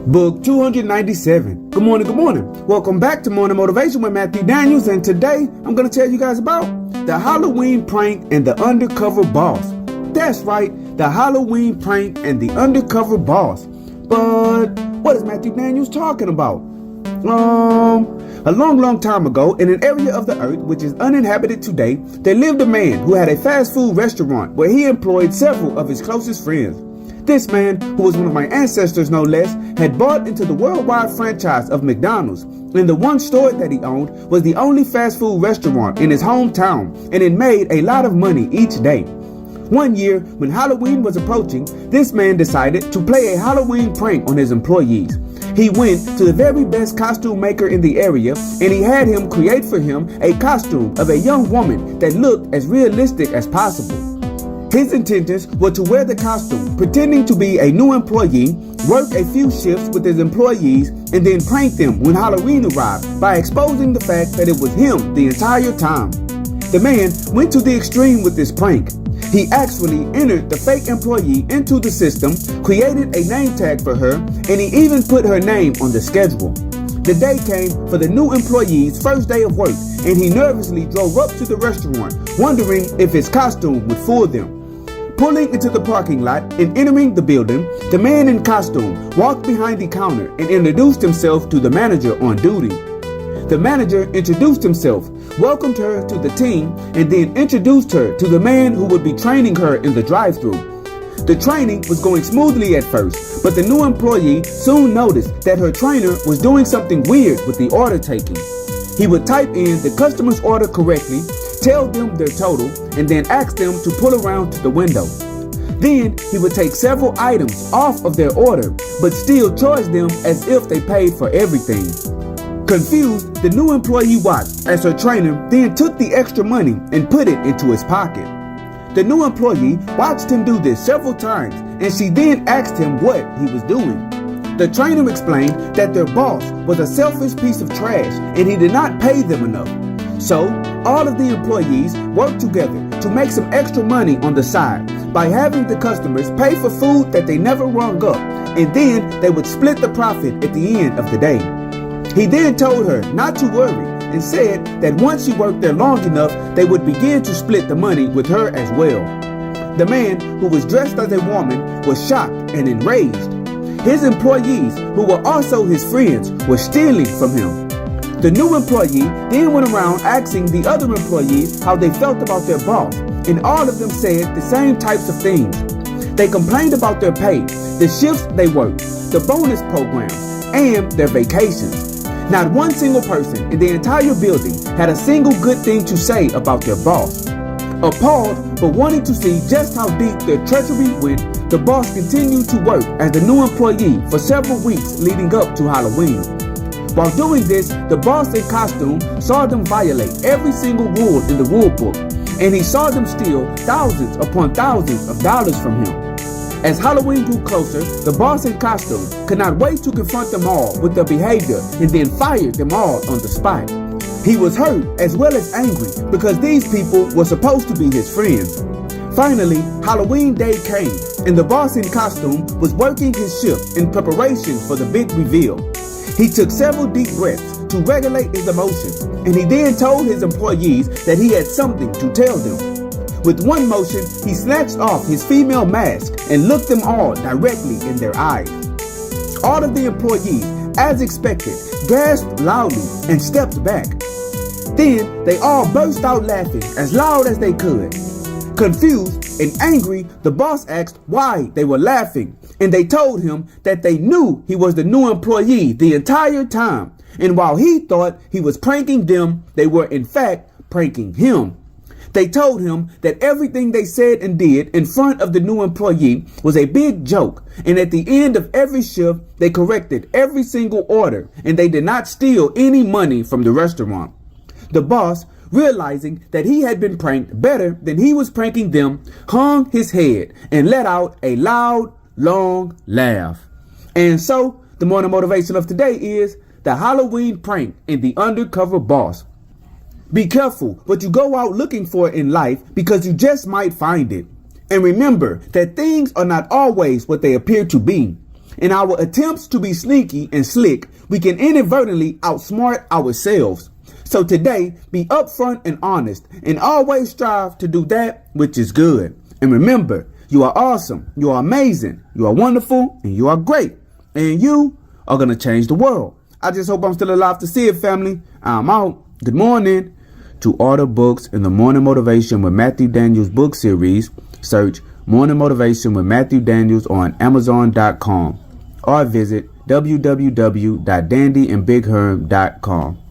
Book 297. Good morning, good morning. Welcome back to Morning Motivation with Matthew Daniels, and today I'm going to tell you guys about the Halloween prank and the undercover boss. That's right, the Halloween prank and the undercover boss. But what is Matthew Daniels talking about? A long time ago, in an area of the earth which is uninhabited today, there lived a man who had a fast food restaurant where he employed several of his closest friends. This man, who was one of my ancestors no less, had bought into the worldwide franchise of McDonald's, and the one store that he owned was the only fast food restaurant in his hometown, and it made a lot of money each day. One year, when Halloween was approaching, this man decided to play a Halloween prank on his employees. He went to the very best costume maker in the area, and he had him create for him a costume of a young woman that looked as realistic as possible. His intentions were to wear the costume, pretending to be a new employee, work a few shifts with his employees, and then prank them when Halloween arrived by exposing the fact that it was him the entire time. The man went to the extreme with this prank. He actually entered the fake employee into the system, created a name tag for her, and he even put her name on the schedule. The day came for the new employee's first day of work, and he nervously drove up to the restaurant, wondering if his costume would fool them. Pulling into the parking lot and entering the building, the man in costume walked behind the counter and introduced himself to the manager on duty. The manager introduced himself, welcomed her to the team, and then introduced her to the man who would be training her in the drive-thru. The training was going smoothly at first, but the new employee soon noticed that her trainer was doing something weird with the order taking. He would type in the customer's order correctly, tell them their total, and then ask them to pull around to the window. Then he would take several items off of their order, but still charge them as if they paid for everything. Confused, the new employee watched as her trainer then took the extra money and put it into his pocket. The new employee watched him do this several times, and she then asked him what he was doing. The trainer explained that their boss was a selfish piece of trash and he did not pay them enough. So, all of the employees worked together to make some extra money on the side by having the customers pay for food that they never rung up, and then they would split the profit at the end of the day. He then told her not to worry and said that once she worked there long enough, they would begin to split the money with her as well. The man, who was dressed as a woman, was shocked and enraged. His employees, who were also his friends, were stealing from him. The new employee then went around asking the other employees how they felt about their boss, and all of them said the same types of things. They complained about their pay, the shifts they worked, the bonus programs, and their vacations. Not one single person in the entire building had a single good thing to say about their boss. Appalled but wanting to see just how deep their treachery went, the boss continued to work as the new employee for several weeks leading up to Halloween. While doing this, the boss in costume saw them violate every single rule in the rule book, and he saw them steal thousands upon thousands of dollars from him. As Halloween grew closer, the boss in costume could not wait to confront them all with their behavior and then fired them all on the spot. He was hurt as well as angry because these people were supposed to be his friends. Finally, Halloween day came, and the boss in costume was working his shift in preparation for the big reveal. He took several deep breaths to regulate his emotions, and he then told his employees that he had something to tell them. With one motion, he snatched off his female mask and looked them all directly in their eyes. All of the employees, as expected, gasped loudly and stepped back. Then they all burst out laughing as loud as they could. Confused and angry, the boss asked why they were laughing, and they told him that they knew he was the new employee the entire time, and while he thought he was pranking them, they were in fact pranking him. They told him that everything they said and did in front of the new employee was a big joke, and at the end of every shift, they corrected every single order, and they did not steal any money from the restaurant. The boss, realizing that he had been pranked better than he was pranking them, hung his head and let out a loud, long laugh. And so, the morning motivation of today is the Halloween prank and the undercover boss. Be careful what you go out looking for in life, because you just might find it. And remember that things are not always what they appear to be. In our attempts to be sneaky and slick, we can inadvertently outsmart ourselves. So today, be upfront and honest, and always strive to do that which is good. And remember, you are awesome, you are amazing, you are wonderful, and you are great. And you are going to change the world. I just hope I'm still alive to see it, family. I'm out. Good morning. To order books in the Morning Motivation with Matthew Daniels book series, search Morning Motivation with Matthew Daniels on Amazon.com or visit www.dandyandbigherm.com.